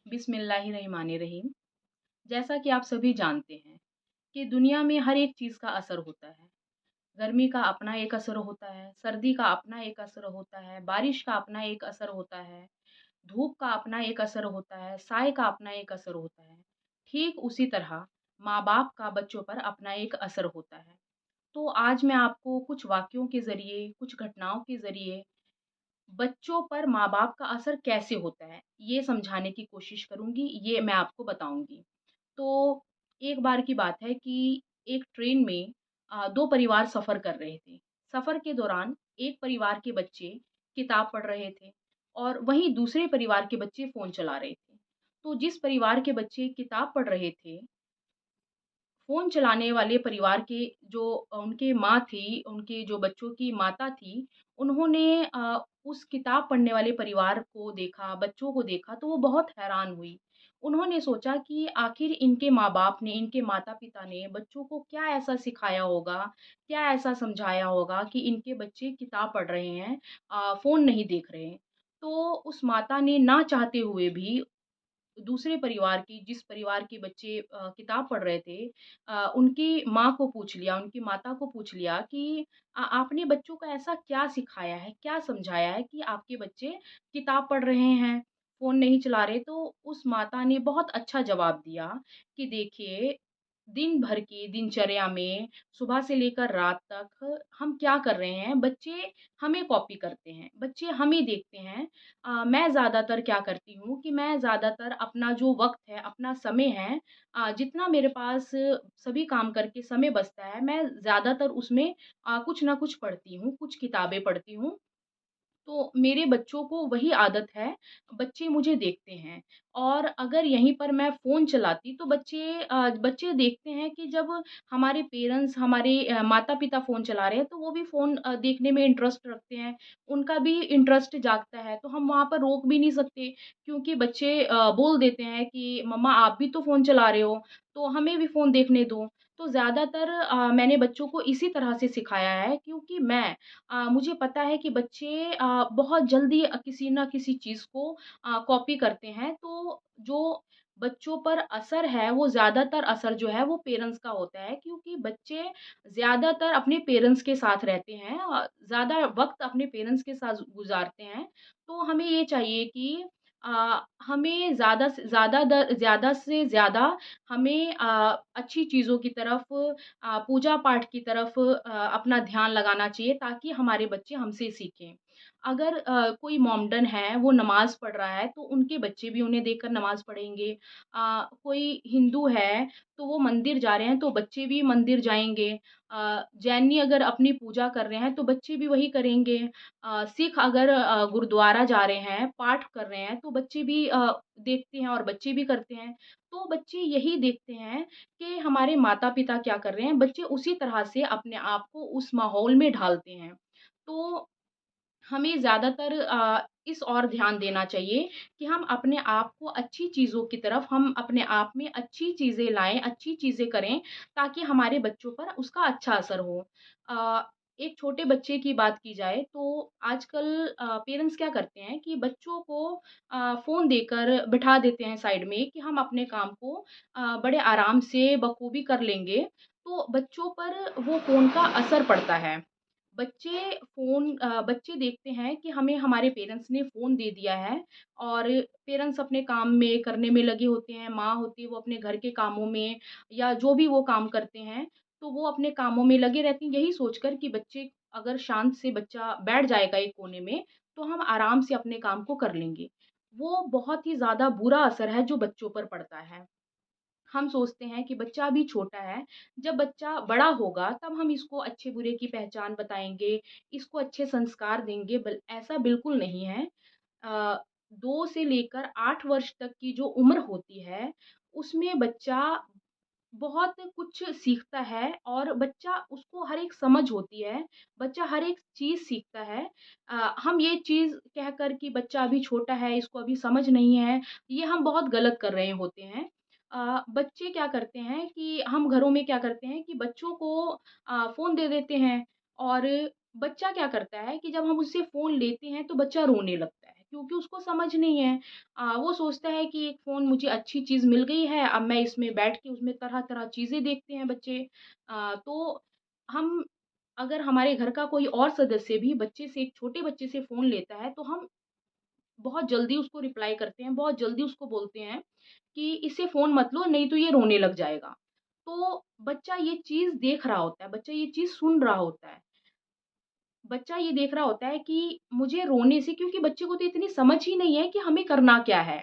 बिस्मिल्लाहिर्रहमानिर्रहीम। जैसा कि आप सभी जानते हैं कि दुनिया में हर एक चीज़ का असर होता है। गर्मी का अपना एक असर होता है, सर्दी का अपना एक असर होता है, बारिश का अपना एक असर होता है, धूप का अपना एक असर होता है, साए का अपना एक असर होता है। ठीक उसी तरह माँ-बाप का बच्चों पर अपना एक असर होता है। तो आज मैं आपको कुछ वाक़यों के ज़रिए, कुछ घटनाओं के ज़रिए बच्चों पर माँ-बाप का असर कैसे होता है, ये समझाने की कोशिश करूँगी, ये मैं आपको बताऊँगी। तो एक बार की बात है कि एक ट्रेन में 2 परिवार सफ़र कर रहे थे। सफ़र के दौरान एक परिवार के बच्चे किताब पढ़ रहे थे और वहीं दूसरे परिवार के बच्चे फ़ोन चला रहे थे। तो जिस परिवार के बच्चे किताब पढ़ रहे थे, फ़ोन चलाने वाले परिवार के जो उनकी माँ थी, उनके जो बच्चों की माता थी, उन्होंने उस किताब पढ़ने वाले परिवार को देखा, बच्चों को देखा तो वो बहुत हैरान हुई। उन्होंने सोचा कि आखिर इनके माँ-बाप ने, इनके माता-पिता ने बच्चों को क्या ऐसा सिखाया होगा, क्या ऐसा समझाया होगा कि इनके बच्चे किताब पढ़ रहे हैं, फ़ोन नहीं देख रहे हैं। तो उस माता ने ना चाहते हुए भी दूसरे परिवार की जिस परिवार के बच्चे किताब पढ़ रहे थे उनकी माँ को पूछ लिया, उनकी माता को पूछ लिया कि आपने बच्चों को ऐसा क्या सिखाया है, क्या समझाया है कि आपके बच्चे किताब पढ़ रहे हैं, फ़ोन नहीं चला रहे? तो उस माता ने बहुत अच्छा जवाब दिया कि देखिए, दिन भर की दिनचर्या में सुबह से लेकर रात तक हम क्या कर रहे हैं, बच्चे हमें कॉपी करते हैं, बच्चे हमें देखते हैं। मैं ज़्यादातर क्या करती हूँ कि मैं ज़्यादातर अपना जो वक़्त है, अपना समय है जितना मेरे पास सभी काम करके समय बचता है, मैं ज़्यादातर उसमें कुछ न कुछ पढ़ती हूँ, कुछ किताबें पढ़ती हूँ। तो मेरे बच्चों को वही आदत है, बच्चे मुझे देखते हैं और अगर यहीं पर मैं फ़ोन चलाती तो बच्चे देखते हैं कि जब हमारे पेरेंट्स हमारे माता-पिता फ़ोन चला रहे हैं तो वो भी फ़ोन देखने में इंटरेस्ट रखते हैं, उनका भी इंटरेस्ट जागता है, तो हम वहाँ पर रोक भी नहीं सकते क्योंकि बच्चे बोल देते हैं कि मम्मा आप भी तो फ़ोन चला रहे हो, तो हमें भी फ़ोन देखने दो। तो ज़्यादातर मैंने बच्चों को इसी तरह से सिखाया है क्योंकि मुझे पता है कि बच्चे बहुत जल्दी किसी न किसी चीज़ को कॉपी करते हैं, तो जो बच्चों पर असर है, वो ज़्यादातर असर जो है वो पेरेंट्स का होता है क्योंकि बच्चे ज़्यादातर अपने पेरेंट्स के साथ रहते हैं ज़्यादा वक़्त अपने पेरेंट्स के साथ गुज़ारते हैं। तो हमें ये चाहिए कि हमें ज़्यादा से ज़्यादा हमें अच्छी चीज़ों की तरफ पूजा-पाठ की तरफ अपना ध्यान लगाना चाहिए ताकि हमारे बच्चे हमसे सीखें। अगर कोई मोमडन है, वो नमाज़ पढ़ रहा है, तो उनके बच्चे भी उन्हें देखकर नमाज़ पढ़ेंगे। कोई हिंदू है, तो वो मंदिर जा रहे हैं, तो बच्चे भी मंदिर जाएँगे। जैनी अगर अपनी पूजा कर रहे हैं, तो बच्चे भी वही करेंगे। सिख अगर गुरुद्वारा जा रहे हैं, पाठ कर रहे हैं, तो बच्चे भी देखते हैं और बच्चे भी करते हैं। तो बच्चे यही देखते हैं कि हमारे माता-पिता क्या कर रहे हैं, बच्चे उसी तरह से अपने आप को उस माहौल में ढालते हैं। तो हमें ज़्यादातर इस ओर ध्यान देना चाहिए कि हम अपने आप को अच्छी चीज़ों की तरफ हम अपने आप में अच्छी चीज़ें लाएँ, अच्छी चीज़ें करें ताकि हमारे बच्चों पर उसका अच्छा असर हो। अ, एक छोटे बच्चे की बात की जाए तो आजकल पेरेंट्स क्या करते हैं कि बच्चों को फ़ोन देकर बिठा देते हैं साइड में कि हम अपने काम को बड़े आराम से बखूबी कर लेंगे, तो बच्चों पर वो फ़ोन का असर पड़ता है। बच्चे देखते हैं कि हमें हमारे पेरेंट्स ने फ़ोन दे दिया है और पेरेंट्स अपने काम में करने में लगे होते हैं, माँ होती है वो अपने घर के कामों में या जो भी वो काम करते हैं, तो वो अपने कामों में लगे रहते हैं यही सोचकर कि बच्चे अगर शांत से बच्चा बैठ जाएगा एक कोने में, तो हम आराम से अपने काम को कर लेंगे। वो बहुत ही ज़्यादा बुरा असर है जो बच्चों पर पड़ता है। हम सोचते हैं कि बच्चा अभी छोटा है, जब बच्चा बड़ा होगा तब हम इसको अच्छे-बुरे की पहचान बताएँगे, इसको अच्छे संस्कार देंगे, ऐसा बिल्कुल नहीं है। 2 से लेकर 8 वर्ष तक की जो उम्र होती है, उसमें बच्चा बहुत कुछ सीखता है और बच्चा उसको हर एक समझ होती है, बच्चा हर एक चीज़ सीखता है। हम ये चीज़ कहकर कि बच्चा अभी छोटा है, इसको अभी समझ नहीं है, ये हम बहुत गलत कर रहे होते हैं। बच्चे क्या करते हैं कि हम घरों में क्या करते हैं कि बच्चों को फ़ोन दे देते हैं और बच्चा क्या करता है कि जब हम उससे फ़ोन लेते हैं तो बच्चा रोने लगता है। क्योंकि उसको समझ नहीं है। वो सोचता है कि एक फ़ोन मुझे अच्छी चीज़ मिल गई है, अब मैं इसमें बैठ के उसमें तरह-तरह चीज़ें देखते हैं बच्चे। तो हम अगर हमारे घर का कोई और सदस्य भी बच्चे से एक छोटे बच्चे से फ़ोन लेता है, तो हम बहुत जल्दी उसको रिप्लाई करते हैं, बहुत जल्दी उसको बोलते हैं कि इससे फ़ोन मत लो नहीं तो ये रोने लग जाएगा। तो बच्चा ये चीज़ देख रहा होता है, बच्चा ये चीज़ सुन रहा होता है। बच्चा ये देख रहा होता है कि मुझे रोने से, क्योंकि बच्चे को तो इतनी समझ ही नहीं है कि हमें करना क्या है?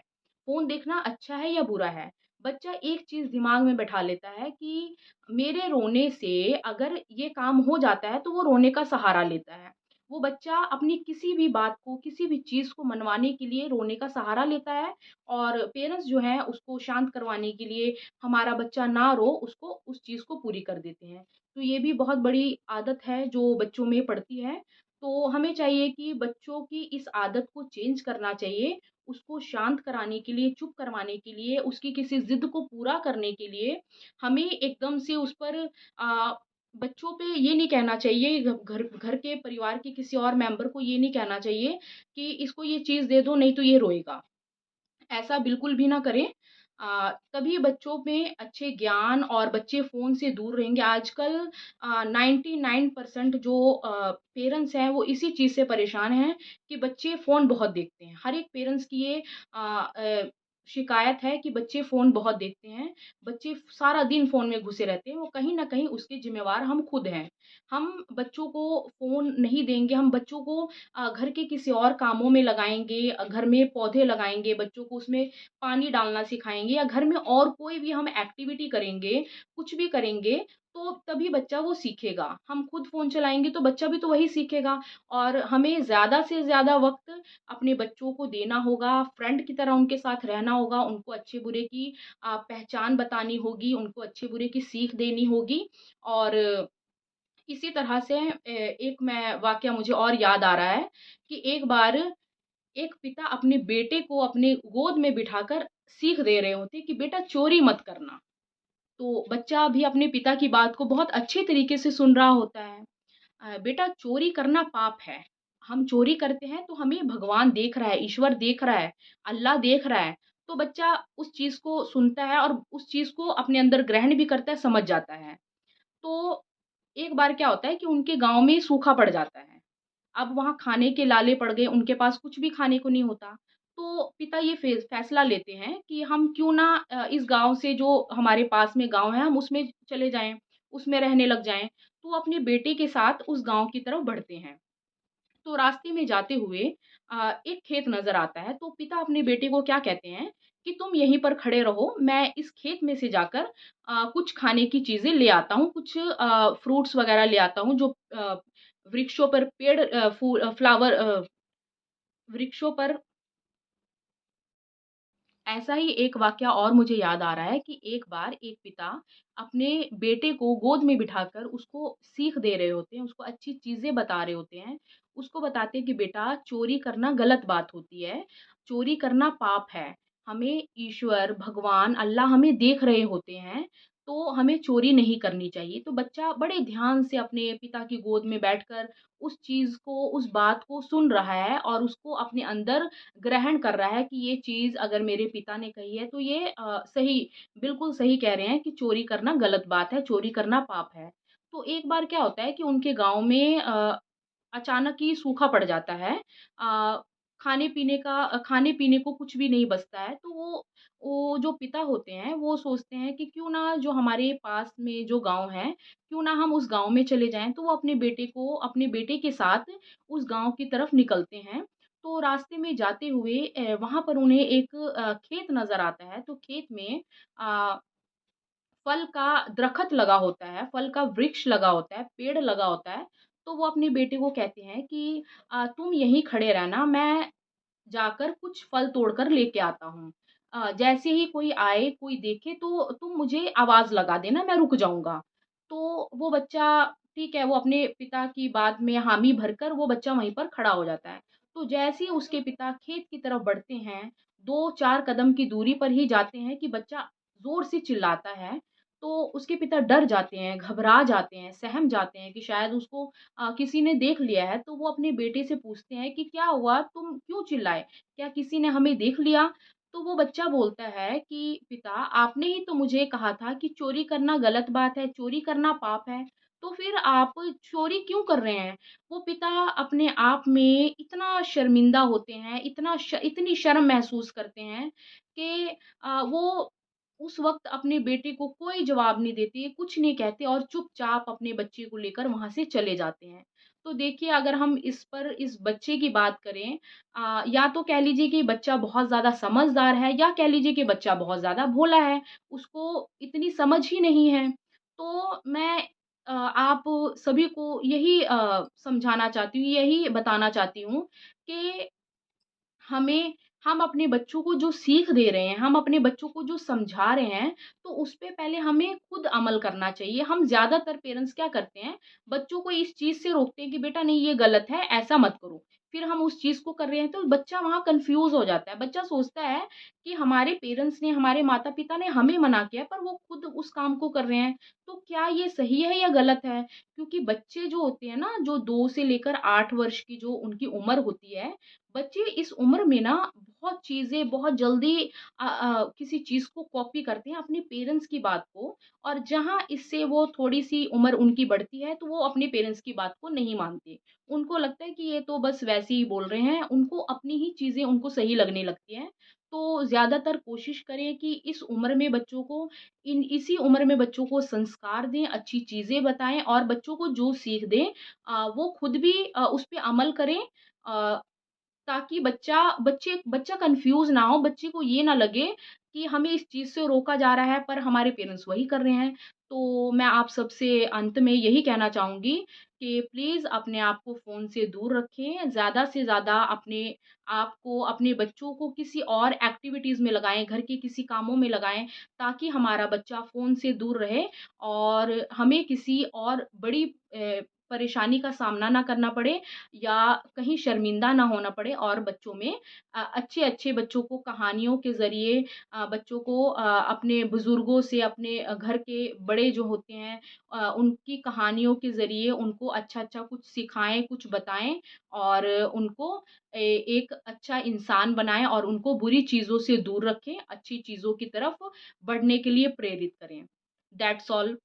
फ़ोन देखना अच्छा है या बुरा है? बच्चा एक चीज़ दिमाग में बैठा लेता है कि मेरे रोने से अगर ये काम हो जाता है, तो वो रोने का सहारा लेता है। वो बच्चा अपनी किसी भी बात को, किसी भी चीज़ को मनवाने के लिए रोने का सहारा लेता है, और पेरेंट्स जो हैं उसको शांत करवाने के लिए हमारा बच्चा ना रो, उसको उस चीज़ को पूरी कर देते हैं। तो ये भी बहुत बड़ी आदत है जो बच्चों में पड़ती है। तो हमें चाहिए कि बच्चों की इस आदत को चेंज करना चाहिए, उसको शांत कराने के लिए, चुप करवाने के लिए, उसकी किसी ज़िद को पूरा करने के लिए हमें एकदम से उस पर बच्चों पे ये नहीं कहना चाहिए, घ घर घर के परिवार के किसी और मेंबर को ये नहीं कहना चाहिए कि इसको ये चीज़ दे दो नहीं तो ये रोएगा। ऐसा बिल्कुल भी ना करें। तभी बच्चों में अच्छे ज्ञान और बच्चे फ़ोन से दूर रहेंगे। आजकल 99% जो पेरेंट्स हैं वो इसी चीज़ से परेशान हैं कि बच्चे फ़ोन बहुत देखते हैं। हर एक पेरेंट्स की ये अ शिकायत है कि बच्चे फ़ोन बहुत देखते हैं। बच्चे सारा दिन फ़ोन में घुसे रहते हैं, वो कहीं न कहीं उसके ज़िम्मेवार हम खुद हैं। हम बच्चों को फ़ोन नहीं देंगे, हम बच्चों को घर के किसी और कामों में लगाएँगे, घर में पौधे लगाएँगे, बच्चों को उसमें पानी डालना सिखाएँगे, या घर में और कोई भी हम एक्टिविटी करेंगे, कुछ भी करेंगे, तो तभी बच्चा वो सीखेगा। हम खुद फ़ोन चलाएँगे तो बच्चा भी तो वही सीखेगा, और हमें ज़्यादा से ज़्यादा वक़्त अपने बच्चों को देना होगा, फ्रेंड की तरह उनके साथ रहना होगा, उनको अच्छे-बुरे की पहचान बतानी होगी, उनको अच्छे-बुरे की सीख देनी होगी। और इसी तरह से एक मैं वाकया मुझे और याद आ रहा है कि एक बार एक पिता अपने बेटे को अपने गोद में बिठाकर सीख दे रहे होते कि बेटा चोरी मत करना। तो बच्चा भी अपने पिता की बात को बहुत अच्छे तरीके से सुन रहा होता है। बेटा चोरी करना पाप है। हम चोरी करते हैं तो हमें भगवान देख रहा है, ईश्वर देख रहा है, अल्लाह देख रहा है। तो बच्चा उस चीज़ को सुनता है और उस चीज़ को अपने अंदर ग्रहण भी करता है, समझ जाता है। तो एक बार क्या होता है कि उनके गाँव में सूखा पड़ जाता है। अब वहाँ खाने के लाले पड़ गए, उनके पास कुछ भी खाने को नहीं होता। तो पिता ये फैसला लेते हैं कि हम क्यों ना इस गाँव से, जो हमारे पास में गाँव है, हम उसमें चले जाएँ, उसमें रहने लग जाएँ। तो वो अपने बेटे के साथ उस गाँव की तरफ बढ़ते हैं। तो रास्ते में जाते हुए एक खेत नज़र आता है, तो पिता अपने बेटे को क्या कहते हैं कि तुम यहीं पर खड़े रहो, मैं इस खेत में से जाकर कुछ खाने की चीज़ें ले आता हूँ, कुछ फ्रूट्स वग़ैरह ले आता हूँ जो वृक्षों पर फ्लावर वृक्षों पर। ऐसा ही एक वाक़या और मुझे याद आ रहा है कि एक बार एक पिता अपने बेटे को गोद में बिठाकर उसको सीख दे रहे होते हैं, उसको अच्छी चीज़ें बता रहे होते हैं। उसको बताते हैं कि बेटा चोरी करना गलत बात होती है, चोरी करना पाप है। हमें ईश्वर, भगवान, अल्लाह हमें देख रहे होते हैं, तो हमें चोरी नहीं करनी चाहिए। तो बच्चा बड़े ध्यान से अपने पिता की गोद में बैठकर उस चीज़ को, उस बात को सुन रहा है और उसको अपने अंदर ग्रहण कर रहा है कि ये चीज़ अगर मेरे पिता ने कही है तो ये सही, बिल्कुल सही कह रहे हैं कि चोरी करना गलत बात है, चोरी करना पाप है। तो एक बार क्या होता है कि उनके गाँव में अचानक ही सूखा पड़ जाता है। खाने-पीने को कुछ भी नहीं बचता है, तो वो जो पिता होते हैं, वो सोचते हैं कि क्यों ना जो हमारे पास में जो गाँव है, क्यों ना हम उस गाँव में चले जाएँ। तो वो अपने बेटे के साथ उस गाँव की तरफ निकलते हैं। तो रास्ते में जाते हुए वहाँ पर उन्हें एक खेत नज़र आता है, तो खेत में अ, फल का दरख़्त लगा होता है, फल का वृक्ष लगा होता है, पेड़ लगा होता है। तो वो अपने बेटे को कहते हैं कि तुम यहीं खड़े रहना, मैं जाकर कुछ फल तोड़ कर लेके आता हूँ। जैसे ही कोई आए, कोई देखे तो तुम मुझे आवाज़ लगा देना, मैं रुक जाऊँगा। तो वो बच्चा, ठीक है, वो अपने पिता की बात में हामी भरकर वो बच्चा वहीं पर खड़ा हो जाता है। तो जैसे ही उसके पिता खेत की तरफ बढ़ते हैं, 2-4 कदम की दूरी पर ही जाते हैं कि बच्चा ज़ोर से चिल्लाता है। तो उसके पिता डर जाते हैं, घबरा जाते हैं, सहम जाते हैं कि शायद उसको किसी ने देख लिया है, तो वो अपने बेटे से पूछते हैं कि क्या हुआ? तुम क्यों चिल्लाए? क्या किसी ने हमें देख लिया? तो वो बच्चा बोलता है कि पिता, आपने ही तो मुझे कहा था कि चोरी करना गलत बात है, चोरी करना पाप है, तो फिर आप चोरी क्यों कर रहे हैं? वो पिता अपने आप में इतना शर्मिंदा होते हैं, इतनी शर्म महसूस करते हैं कि वो उस वक़्त अपने बेटे को कोई जवाब नहीं देते, कुछ नहीं कहते और चुपचाप अपने बच्चे को लेकर वहाँ से चले जाते हैं। तो देखिए, अगर हम इस बच्चे की बात करें, या तो कह लीजिए कि बच्चा बहुत ज़्यादा समझदार है या कह लीजिए कि बच्चा बहुत ज़्यादा भोला है, उसको इतनी समझ ही नहीं है। तो मैं आप सभी को यही समझाना चाहती हूँ, यही बताना चाहती हूँ कि हमें हम अपने बच्चों को जो सीख दे रहे हैं, हम अपने बच्चों को जो समझा रहे हैं, तो उस पे पहले हमें खुद अमल करना चाहिए। हम ज़्यादातर पेरेंट्स क्या करते हैं, बच्चों को इस चीज़ से रोकते हैं कि बेटा नहीं ये गलत है, ऐसा मत करो। फिर हम उस चीज़ को कर रहे हैं तो बच्चा वहाँ कन्फ्यूज़ हो जाता है। बच्चा सोचता है कि हमारे पेरेंट्स ने, हमारे माता-पिता ने हमें मना किया है पर वो खुद उस काम को कर रहे हैं, तो क्या ये सही है या गलत है? क्योंकि बच्चे जो होते हैं ना, जो 2 से लेकर 8 वर्ष की जो उनकी उम्र होती है, बच्चे इस उम्र में ना बहुत चीज़ें बहुत जल्दी किसी चीज़ को कॉपी करते हैं अपने पेरेंट्स की बात को, और जहाँ इससे वो थोड़ी-सी उम्र उनकी बढ़ती है, तो वो अपने पेरेंट्स की बात को नहीं मानते। उनको लगता है कि ये तो बस वैसे ही बोल रहे हैं, उनको अपनी ही चीज़ें उनको सही लगने लगती हैं। तो ज़्यादातर कोशिश करें कि इस उम्र में बच्चों को इसी उम्र में बच्चों को संस्कार दें, अच्छी चीज़ें बताएँ और बच्चों को जो सीख दें, वो खुद भी उस पे अमल करें, अ, ताकि बच्चा कन्फ्यूज़ ना हो, बच्चे को ये ना लगे कि हमें इस चीज़ से रोका जा रहा है पर हमारे पेरेंट्स वही कर रहे हैं। तो मैं आप सबसे अंत में यही कहना चाहूँगी कि प्लीज़ अपने आप को फ़ोन से दूर रखें, ज़्यादा से ज़्यादा अपने आप को, अपने बच्चों को किसी और एक्टिविटीज़ में लगाएँ, घर के किसी कामों में लगाएँ, ताकि हमारा बच्चा फ़ोन से दूर रहे और हमें किसी और बड़ी परेशानी का सामना ना करना पड़े या कहीं शर्मिंदा ना होना पड़े, और बच्चों में अच्छे-अच्छे बच्चों को कहानियों के ज़रिए, बच्चों को अपने बुज़ुर्गों से, अपने घर के बड़े जो होते हैं, उनकी कहानियों के ज़रिए उनको अच्छा-अच्छा कुछ सिखाएँ, कुछ बताएँ और उनको एक अच्छा इंसान बनाएँ और उनको बुरी चीज़ों से दूर रखें, अच्छी चीज़ों की तरफ बढ़ने के लिए प्रेरित करें। That's all